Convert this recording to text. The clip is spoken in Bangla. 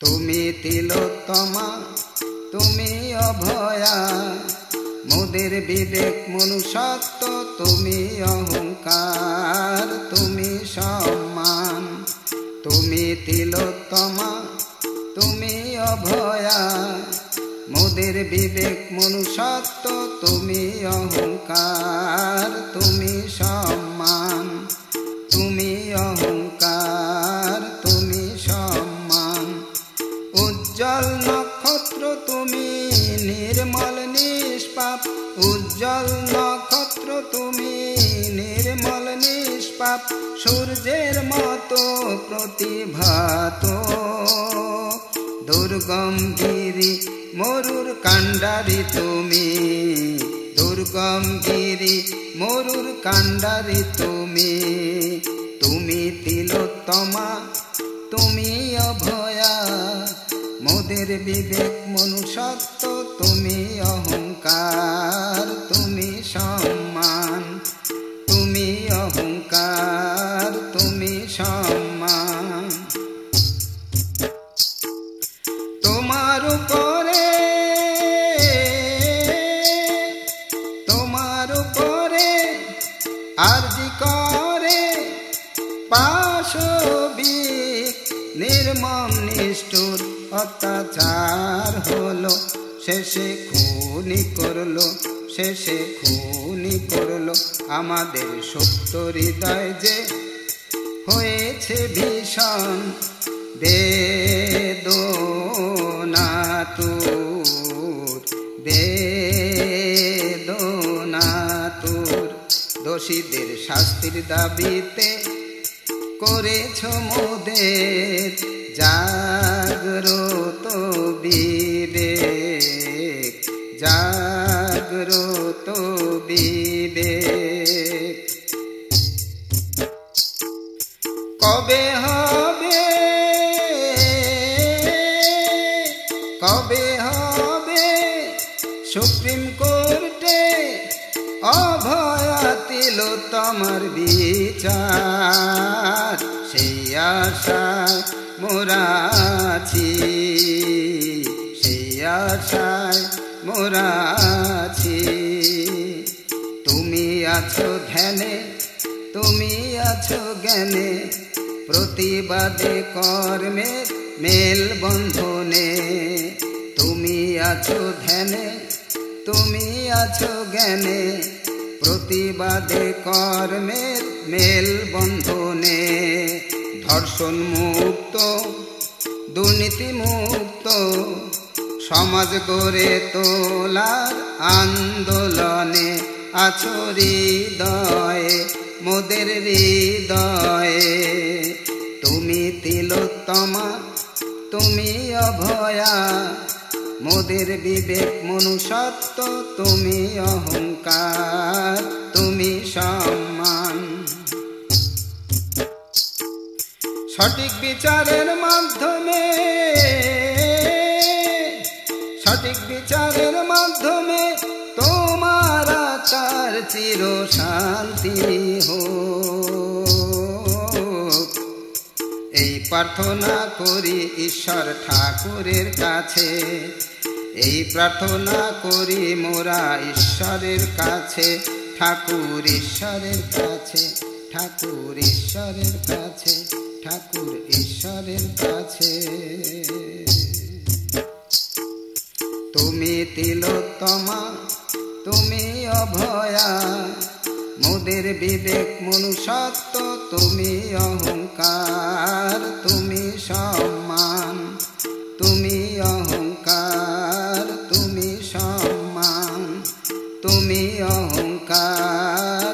তুমি তিলোত্তমা তুমি অভয়া, মোদের বিবেক মনুষ্যত্ব তুমি অহংকার তুমি সম্মান। তুমি তিলোত্তমা তুমি অভয়া, মোদের বিবেক মনুষ্যত্ব তুমি অহংকার তুমি সম্মান। তুমি অহংকার তুমি সম্মান। উজ্জ্বল নক্ষত্র তুমি নির্মল নিষ্পাপ, উজ্জ্বল নক্ষত্র তুমি নির্মল নিষ্পাপ, সূর্যের মতো প্রতিভাত। দুর্গম গিরি মরুর কাণ্ডারি তুমি, দুর্গম গিরি মরুর কাণ্ডারি তুমি। তুমি তিলোত্তমা তুমি অভয়া, মোদের বিবেক মনুষ্যত্ব তুমি অহংকার তুমি সম্মান। তুমি অহংকার তুমি সম্মান। তোমার উপরে আরজি করে পাশবিক নির্মম নিষ্ঠুর অত্যাচার হলো, শেষে খুনি করলো, শেষে খুনি করলো আমাদের সুপ্ত হৃদয় যে হয়েছে ভীষণ বেদনাতুর বেদনাতুর। দোষীদের শাস্তির দাবিতে করেছ মোদের জাগ্রত বিবেক, জাগ্রত বিবেক। কবে হবে কবে হবে সুপ্রিম কোর্টে অভয়া তিলোত্তমার বিচার? সেই আশায় মোরা আছি, সেই আশায় মোরা আছি। তুমি আছো ধ্যানে তুমি আছো জ্ঞানে, প্রতিবাদে কর্মে মেল বন্ধনে। তুমি আছো ধ্যানে তুমি আছো জ্ঞানে, প্রতিবাদে কর্মের মেল বন্ধনে। ধর্ষণ মুক্ত দুর্নীতি মুক্ত সমাজ গড়ে তোলার আন্দোলনে আছো হৃদয়ে মোদের হৃদয়ে। তুমি তিলোত্তমা তুমি অভয়া, মোদের বিবেক মনুষ্যত্ব তুমি অহংকার তুমি সম্মান। সঠিক বিচারের মাধ্যমে সঠিক বিচারের মাধ্যমে তোমার আচার চির শান্তি হোক, এই প্রার্থনা করি ঈশ্বর ঠাকুরের কাছে। এই প্রার্থনা করি মোরা ঈশ্বরের কাছে, ঠাকুর ঈশ্বরের কাছে, ঠাকুর ঈশ্বরের কাছে, ঠাকুর ঈশ্বরের কাছে। তুমি তিলোত্তমা তুমি অভয়া, মোদের বিবেক মনুষ্যত্ব তুমি অহংকার তুমি সম্মান। তুমি অহংকার তুমি সম্মান। তুমি অহংকার